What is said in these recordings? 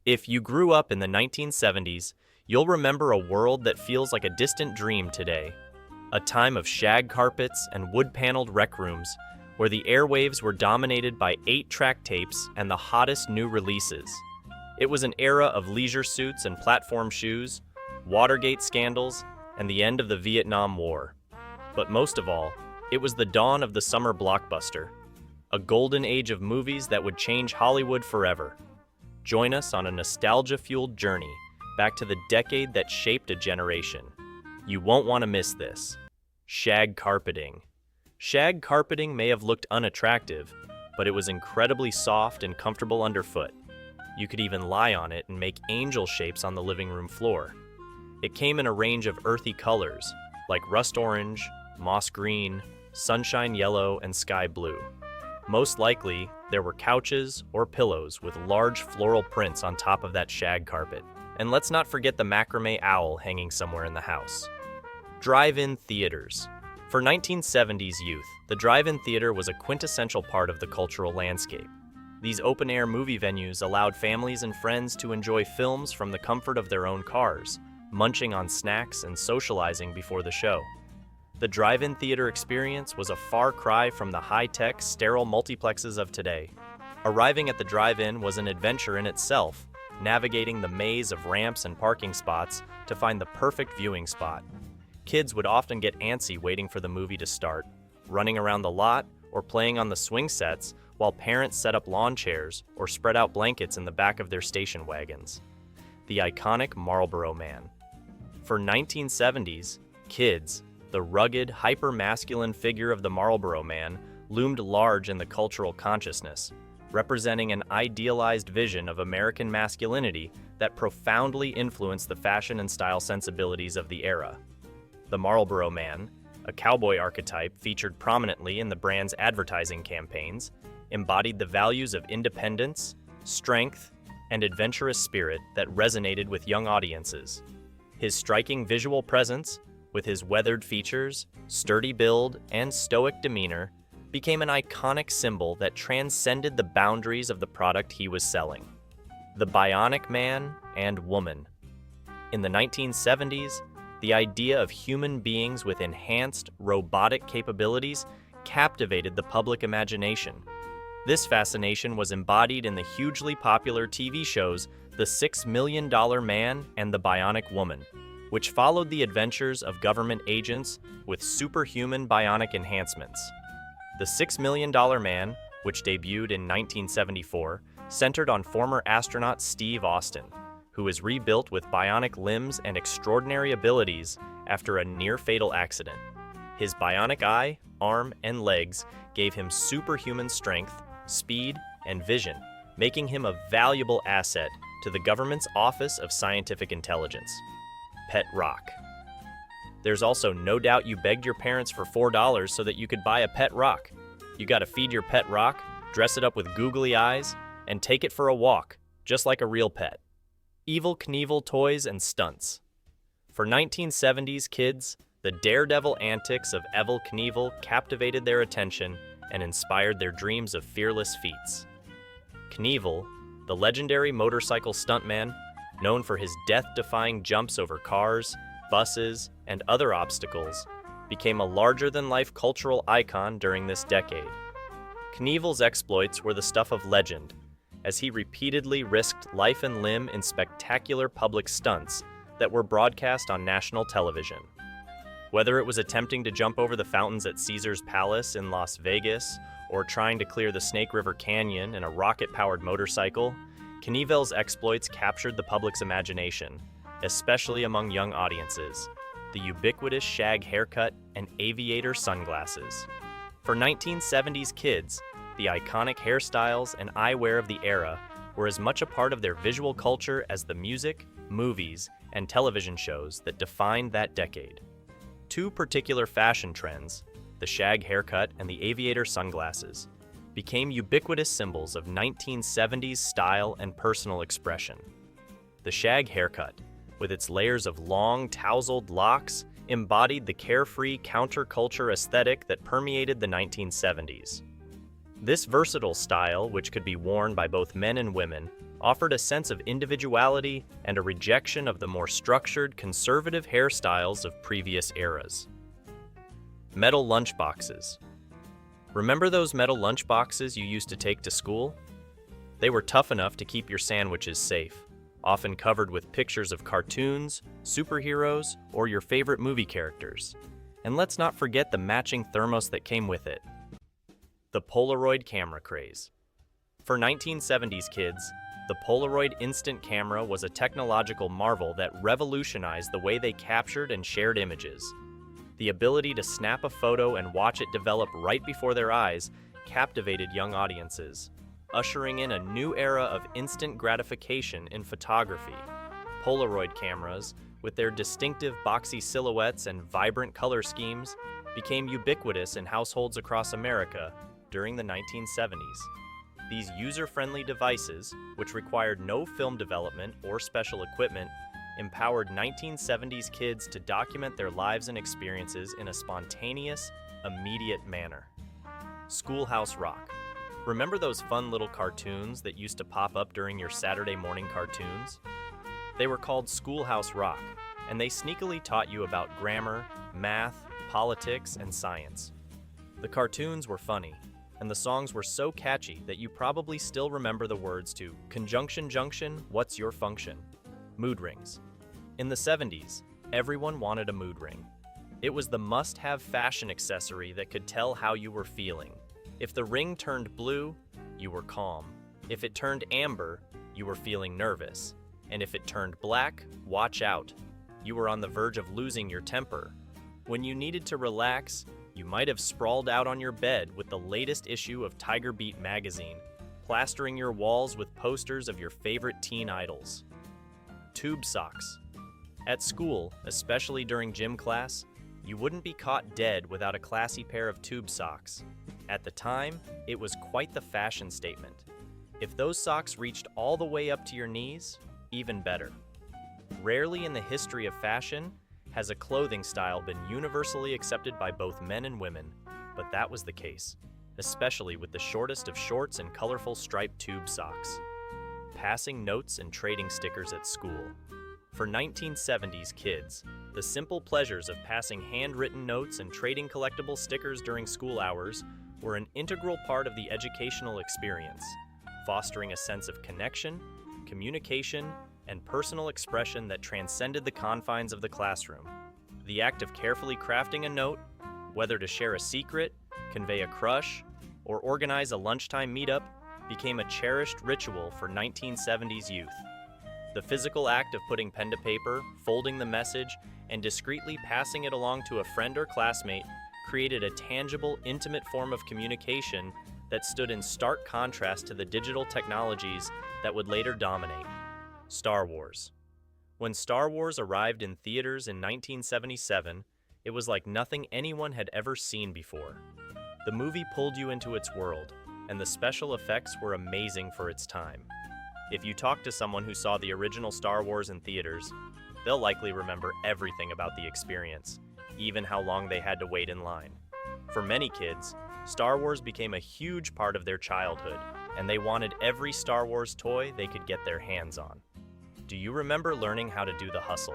If you grew up in the 1970s, you'll remember a world that feels like a distant dream today. A time of shag carpets and wood-paneled rec rooms, where the airwaves were dominated by 8-track tapes and the hottest new releases. It was an era of leisure suits and platform shoes, Watergate scandals, and the end of the Vietnam War. But most of all, it was the dawn of the summer blockbuster, a golden age of movies that would change Hollywood forever. Join us on a nostalgia-fueled journey back to the decade that shaped a generation. You won't want to miss this. Shag carpeting. Shag carpeting may have looked unattractive, but it was incredibly soft and comfortable underfoot. You could even lie on it and make angel shapes on the living room floor. It came in a range of earthy colors, like rust orange, moss green, sunshine yellow, and sky blue. Most likely, there were couches or pillows with large floral prints on top of that shag carpet. And let's not forget the macrame owl hanging somewhere in the house. Drive-in theaters. For 1970s youth, the drive-in theater was a quintessential part of the cultural landscape. These open-air movie venues allowed families and friends to enjoy films from the comfort of their own cars, munching on snacks and socializing before the show. The drive-in theater experience was a far cry from the high-tech, sterile multiplexes of today. Arriving at the drive-in was an adventure in itself, navigating the maze of ramps and parking spots to find the perfect viewing spot. Kids would often get antsy waiting for the movie to start, running around the lot or playing on the swing sets while parents set up lawn chairs or spread out blankets in the back of their station wagons. The iconic Marlboro Man. For 1970s, kids, the rugged, hyper-masculine figure of the Marlboro Man loomed large in the cultural consciousness, representing an idealized vision of American masculinity that profoundly influenced the fashion and style sensibilities of the era. The Marlboro Man, a cowboy archetype featured prominently in the brand's advertising campaigns, embodied the values of independence, strength, and adventurous spirit that resonated with young audiences. His striking visual presence, with his weathered features, sturdy build, and stoic demeanor, became an iconic symbol that transcended the boundaries of the product he was selling. The Bionic Man and Woman. In the 1970s, the idea of human beings with enhanced, robotic capabilities captivated the public imagination. This fascination was embodied in the hugely popular TV shows The $6 Million Man and The Bionic Woman, which followed the adventures of government agents with superhuman bionic enhancements. The $6 Million Man, which debuted in 1974, centered on former astronaut Steve Austin, who was rebuilt with bionic limbs and extraordinary abilities after a near-fatal accident. His bionic eye, arm, and legs gave him superhuman strength, speed, and vision, making him a valuable asset to the government's Office of Scientific Intelligence. Pet rock. There's also no doubt you begged your parents for $4 so that you could buy a pet rock. You gotta feed your pet rock, dress it up with googly eyes, and take it for a walk, just like a real pet. Evel Knievel toys and stunts. For 1970s kids, the daredevil antics of Evel Knievel captivated their attention and inspired their dreams of fearless feats. Knievel, the legendary motorcycle stuntman, known for his death-defying jumps over cars, buses, and other obstacles, became a larger-than-life cultural icon during this decade. Knievel's exploits were the stuff of legend, as he repeatedly risked life and limb in spectacular public stunts that were broadcast on national television. Whether it was attempting to jump over the fountains at Caesar's Palace in Las Vegas, or trying to clear the Snake River Canyon in a rocket-powered motorcycle, Knievel's exploits captured the public's imagination, especially among young audiences. The ubiquitous shag haircut and aviator sunglasses. For 1970s kids, the iconic hairstyles and eyewear of the era were as much a part of their visual culture as the music, movies, and television shows that defined that decade. Two particular fashion trends, the shag haircut and the aviator sunglasses, became ubiquitous symbols of 1970s style and personal expression. The shag haircut, with its layers of long, tousled locks, embodied the carefree counterculture aesthetic that permeated the 1970s. This versatile style, which could be worn by both men and women, offered a sense of individuality and a rejection of the more structured, conservative hairstyles of previous eras. Metal lunchboxes. Remember those metal lunchboxes you used to take to school? They were tough enough to keep your sandwiches safe, often covered with pictures of cartoons, superheroes, or your favorite movie characters. And let's not forget the matching thermos that came with it. The Polaroid camera craze. For 1970s kids, the Polaroid instant camera was a technological marvel that revolutionized the way they captured and shared images. The ability to snap a photo and watch it develop right before their eyes captivated young audiences, ushering in a new era of instant gratification in photography. Polaroid cameras, with their distinctive boxy silhouettes and vibrant color schemes, became ubiquitous in households across America during the 1970s. These user-friendly devices, which required no film development or special equipment, empowered 1970s kids to document their lives and experiences in a spontaneous, immediate manner. Schoolhouse Rock. Remember those fun little cartoons that used to pop up during your Saturday morning cartoons? They were called Schoolhouse Rock, and they sneakily taught you about grammar, math, politics, and science. The cartoons were funny, and the songs were so catchy that you probably still remember the words to Conjunction Junction, What's Your Function? Mood rings. In the 70s, everyone wanted a mood ring. It was the must-have fashion accessory that could tell how you were feeling. If the ring turned blue, you were calm. If it turned amber, you were feeling nervous. And if it turned black, watch out. You were on the verge of losing your temper. When you needed to relax, you might have sprawled out on your bed with the latest issue of Tiger Beat magazine, plastering your walls with posters of your favorite teen idols. Tube socks. At school, especially during gym class, you wouldn't be caught dead without a classy pair of tube socks. At the time, it was quite the fashion statement. If those socks reached all the way up to your knees, even better. Rarely in the history of fashion has a clothing style been universally accepted by both men and women, but that was the case, especially with the shortest of shorts and colorful striped tube socks. Passing notes and trading stickers at school. For 1970s kids, the simple pleasures of passing handwritten notes and trading collectible stickers during school hours were an integral part of the educational experience, fostering a sense of connection, communication, and personal expression that transcended the confines of the classroom. The act of carefully crafting a note, whether to share a secret, convey a crush, or organize a lunchtime meetup, became a cherished ritual for 1970s youth. The physical act of putting pen to paper, folding the message, and discreetly passing it along to a friend or classmate created a tangible, intimate form of communication that stood in stark contrast to the digital technologies that would later dominate. Star Wars. When Star Wars arrived in theaters in 1977, it was like nothing anyone had ever seen before. The movie pulled you into its world, and the special effects were amazing for its time. If you talk to someone who saw the original Star Wars in theaters, they'll likely remember everything about the experience, even how long they had to wait in line. For many kids, Star Wars became a huge part of their childhood, and they wanted every Star Wars toy they could get their hands on. Do you remember learning how to do the hustle?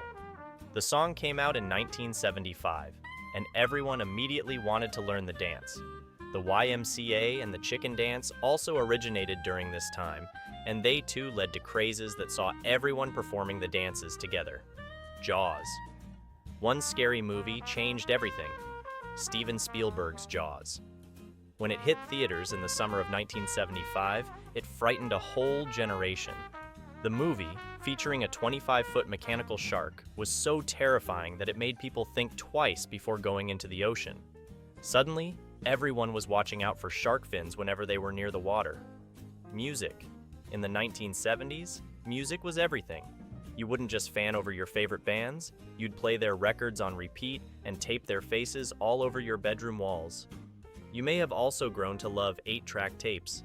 The song came out in 1975, and everyone immediately wanted to learn the dance. The YMCA and the chicken dance also originated during this time, and they too led to crazes that saw everyone performing the dances together. Jaws. One scary movie changed everything. Steven Spielberg's Jaws. When it hit theaters in the summer of 1975, it frightened a whole generation. The movie, featuring a 25-foot mechanical shark, was so terrifying that it made people think twice before going into the ocean. Suddenly, everyone was watching out for shark fins whenever they were near the water. Music. In the 1970s, music was everything. You wouldn't just fan over your favorite bands, you'd play their records on repeat and tape their faces all over your bedroom walls. You may have also grown to love 8-track tapes.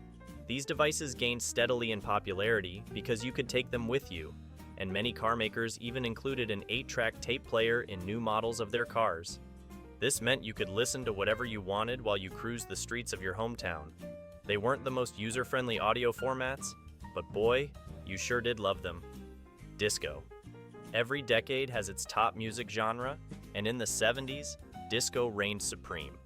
These devices gained steadily in popularity because you could take them with you, and many car makers even included an 8-track tape player in new models of their cars. This meant you could listen to whatever you wanted while you cruised the streets of your hometown. They weren't the most user-friendly audio formats, but boy, You sure did love them. Disco. Every decade has its top music genre, and in the 70s, disco reigned supreme.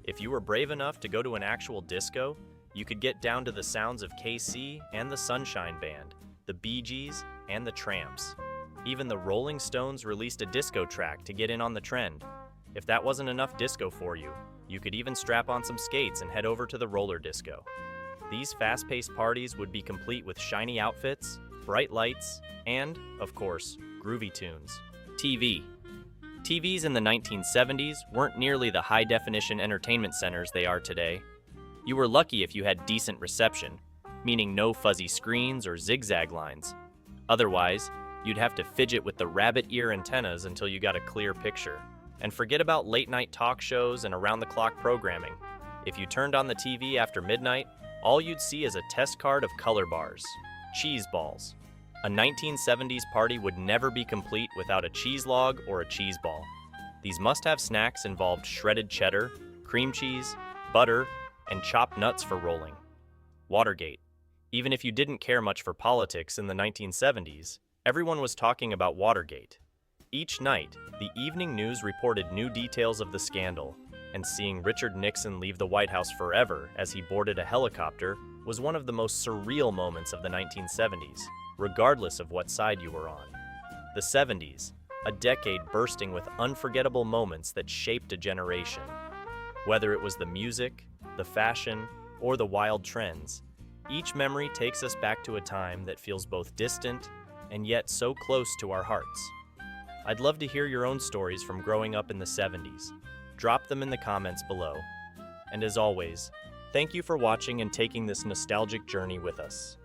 If you were brave enough to go to an actual disco, you could get down to the sounds of KC and the Sunshine Band, the Bee Gees, and the Tramps. Even the Rolling Stones released a disco track to get in on the trend. If that wasn't enough disco for you, you could even strap on some skates and head over to the roller disco. These fast-paced parties would be complete with shiny outfits, bright lights, and, of course, groovy tunes. TV. TVs in the 1970s weren't nearly the high-definition entertainment centers they are today. You were lucky if you had decent reception, meaning no fuzzy screens or zigzag lines. Otherwise, you'd have to fidget with the rabbit ear antennas until you got a clear picture. And forget about late-night talk shows and around-the-clock programming. If you turned on the TV after midnight, all you'd see is a test card of color bars, cheese balls. A 1970s party would never be complete without a cheese log or a cheese ball. These must-have snacks involved shredded cheddar, cream cheese, butter, and chopped nuts for rolling. Watergate. Even if you didn't care much for politics in the 1970s, everyone was talking about Watergate. Each night, the evening news reported new details of the scandal, and seeing Richard Nixon leave the White House forever as he boarded a helicopter was one of the most surreal moments of the 1970s, regardless of what side you were on. The 70s, a decade bursting with unforgettable moments that shaped a generation. Whether it was the music, the fashion, or the wild trends, each memory takes us back to a time that feels both distant and yet so close to our hearts. I'd love to hear your own stories from growing up in the 70s. Drop them in the comments below. And as always, thank you for watching and taking this nostalgic journey with us.